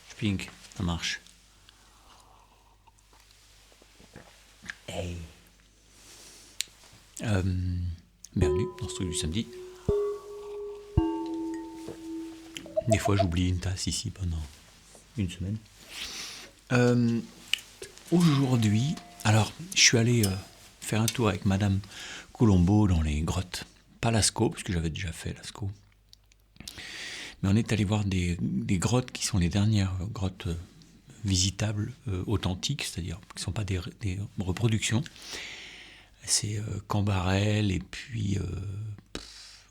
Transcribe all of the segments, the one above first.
Spink, ça marche. Hey. Bienvenue dans ce truc du samedi. Des fois, j'oublie une tasse ici pendant une semaine. Aujourd'hui, alors, je suis allé faire un tour avec Madame Colombo dans les grottes. Pas Lascaux, parce que j'avais déjà fait Lascaux. Mais on est allé voir des grottes qui sont les dernières grottes visitables, authentiques, c'est-à-dire qui ne sont pas des reproductions. C'est Cambarelle et puis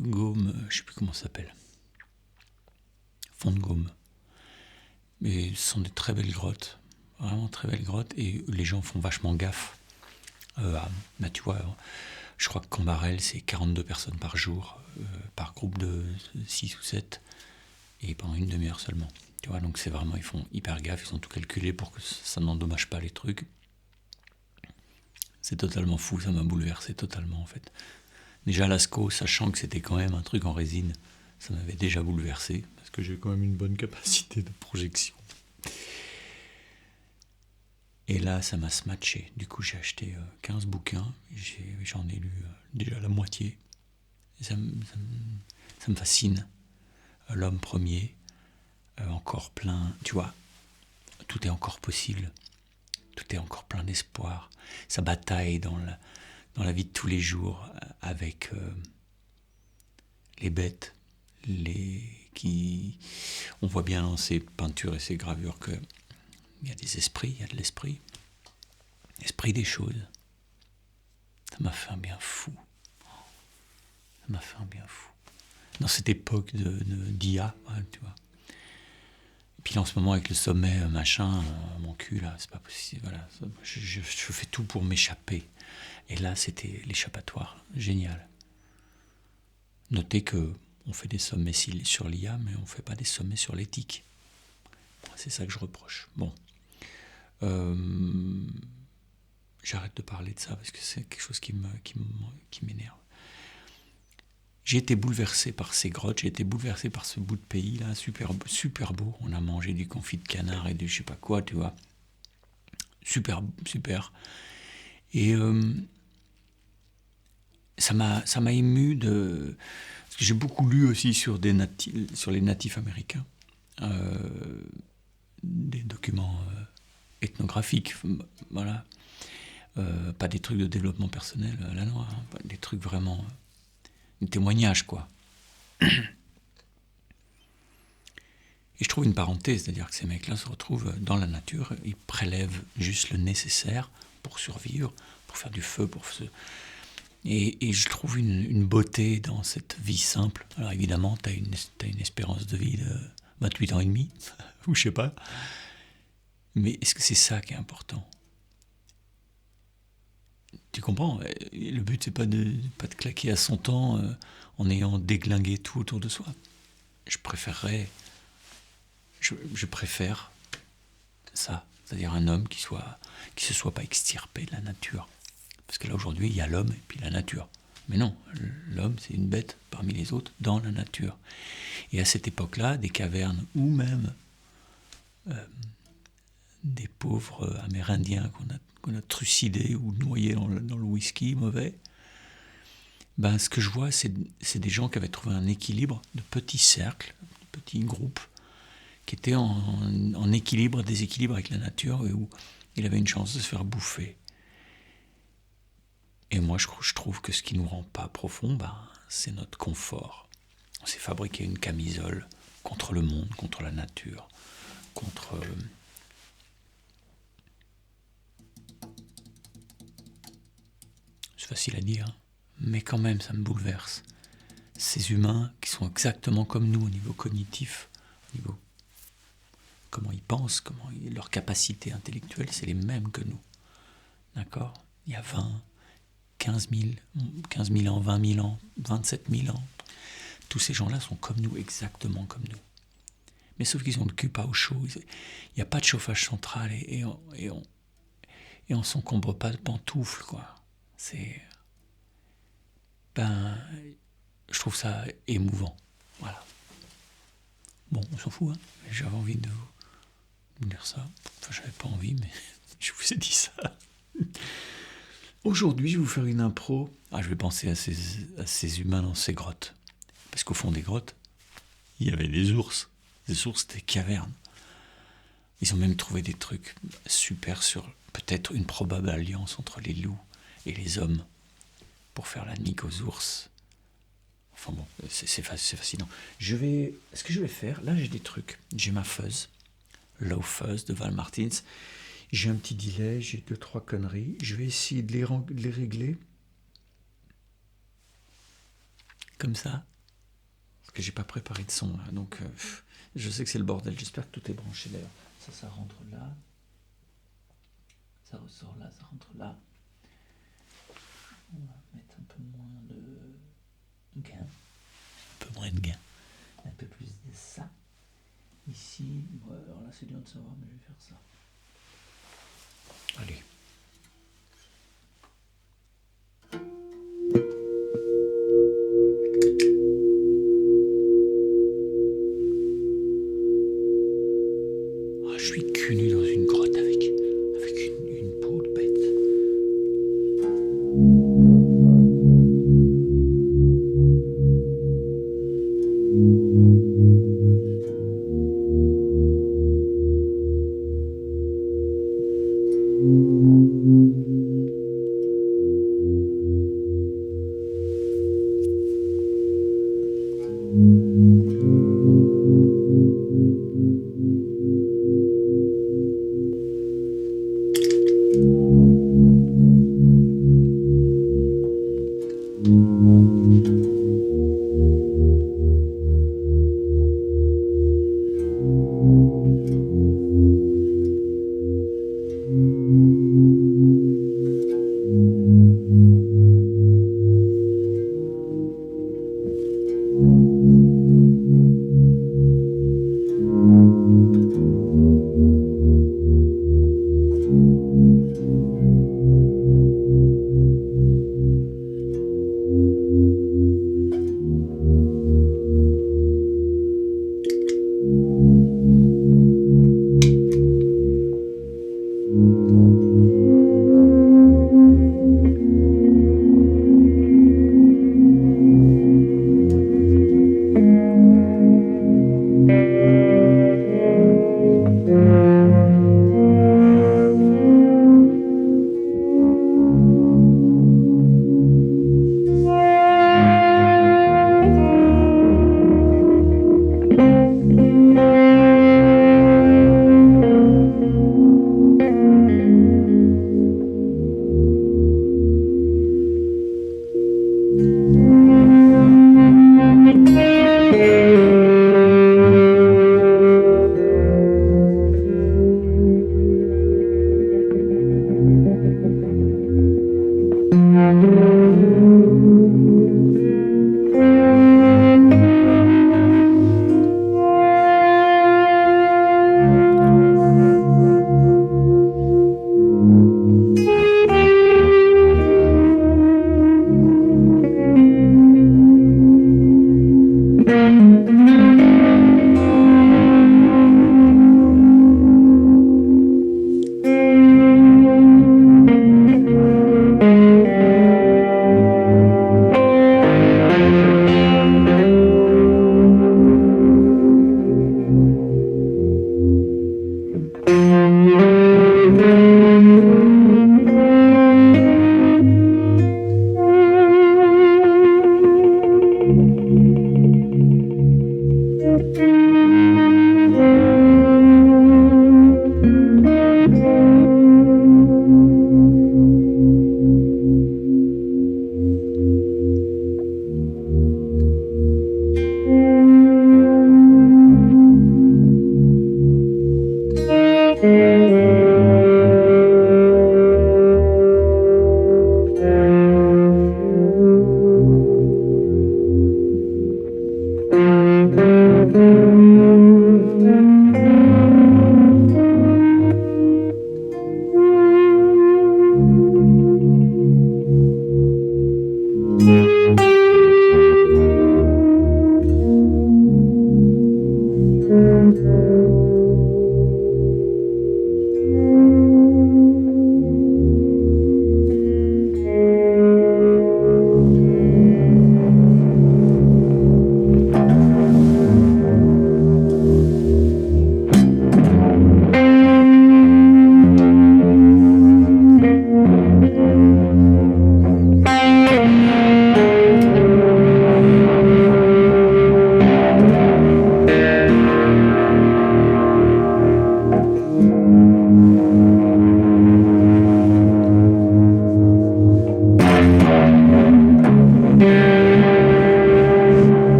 Gaume, je ne sais plus comment ça s'appelle. Fond de Gaume. Mais ce sont des très belles grottes, vraiment très belles grottes, et les gens font vachement gaffe. Tu vois, je crois que Cambarelle, c'est 42 personnes par jour, par groupe de 6 ou 7, et pendant une demi-heure seulement. Tu vois, donc c'est vraiment, ils font hyper gaffe, ils ont tout calculé pour que ça n'endommage pas les trucs. C'est totalement fou, ça m'a bouleversé totalement en fait. Déjà Lascaux, sachant que c'était quand même un truc en résine, ça m'avait déjà bouleversé, parce que j'ai quand même une bonne capacité de projection. Et là, ça m'a smatché. Du coup, j'ai acheté 15 bouquins, j'en ai lu déjà la moitié. Et ça me fascine. L'homme premier, encore plein, tu vois, tout est encore possible. Tout est encore plein d'espoir. Ça bataille dans la vie de tous les jours avec les bêtes, on voit bien dans ces peintures et ces gravures qu'il y a des esprits, il y a de l'esprit. L'esprit des choses. Ça m'a fait un bien fou. Ça m'a fait un bien fou. Dans cette époque d'IA, tu vois. Et puis là, en ce moment, avec le sommet, machin, mon cul, là, c'est pas possible. Voilà, je fais tout pour m'échapper. Et là, c'était l'échappatoire. Génial. Notez que on fait des sommets sur l'IA, mais on fait pas des sommets sur l'éthique. C'est ça que je reproche. Bon. J'arrête de parler de ça parce que c'est quelque chose qui m'énerve. J'ai été bouleversé par ces grottes, j'ai été bouleversé par ce bout de pays là, super beau. On a mangé du confit de canard et du je sais pas quoi, tu vois. Super. Et ça m'a ému parce que j'ai beaucoup lu aussi sur les natifs américains, des documents ethnographiques, voilà. Pas des trucs de développement personnel à la noire, hein, des trucs vraiment, des témoignages quoi. Et je trouve une parenthèse, c'est-à-dire que ces mecs-là se retrouvent dans la nature, ils prélèvent juste le nécessaire pour survivre, pour faire du feu, et je trouve une beauté dans cette vie simple. Alors évidemment, t'as une espérance de vie de 28 ans et demi, ou je sais pas, mais est-ce que c'est ça qui est important ? Tu comprends ? Le but, c'est pas de claquer à son temps en ayant déglingué tout autour de soi. Je préfère ça, c'est-à-dire un homme qui se soit pas extirpé de la nature. Parce que là, aujourd'hui, il y a l'homme et puis la nature. Mais non, l'homme, c'est une bête parmi les autres dans la nature. Et à cette époque-là, des cavernes ou même des pauvres Amérindiens qu'on a trucidés ou noyés dans le whisky mauvais, ben, ce que je vois, c'est des gens qui avaient trouvé un équilibre de petits cercles, de petits groupes, qui étaient en équilibre, déséquilibre avec la nature, et où il avait une chance de se faire bouffer. Et moi, je trouve que ce qui nous rend pas profond, ben, c'est notre confort. On s'est fabriqué une camisole contre le monde, contre la nature, contre... C'est facile à dire, mais quand même, ça me bouleverse. Ces humains qui sont exactement comme nous au niveau cognitif, au niveau comment ils pensent, leur capacité intellectuelle, c'est les mêmes que nous. D'accord ? Il y a 15 000 ans, 20 000 ans, 27 000 ans. Tous ces gens-là sont comme nous, exactement comme nous. Mais sauf qu'ils ont le cul pas au chaud. Il n'y a pas de chauffage central et on s'encombre pas de pantoufles, quoi. je trouve ça émouvant. Voilà. Bon, on s'en fout, hein. J'avais envie de vous dire ça. Enfin, j'avais pas envie, mais je vous ai dit ça. Aujourd'hui, je vais vous faire une impro. Je vais penser à ces humains dans ces grottes. Parce qu'au fond des grottes, il y avait des ours. Des ours, des cavernes. Ils ont même trouvé des trucs super sur peut-être une probable alliance entre les loups et les hommes pour faire la nique aux ours. Enfin bon, c'est fascinant. Ce que je vais faire, là j'ai des trucs. J'ai ma fuzz, Low Fuzz de Val Martins. J'ai un petit delay, j'ai 2-3 conneries. Je vais essayer de les régler. Comme ça. Parce que j'ai pas préparé de son là. Donc je sais que c'est le bordel. J'espère que tout est branché d'ailleurs. Ça rentre là. Ça ressort là, ça rentre là. On va mettre un peu moins de gain. Un peu moins de gain. Un peu plus de ça. Ici, bon, alors là c'est dur de savoir, mais je vais faire ça. Allez. Je suis cul nu dans une grotte avec une peau de bête.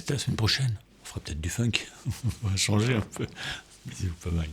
peut-être la semaine prochaine. On fera peut-être du funk. On va changer un peu. Mais c'est pas mal.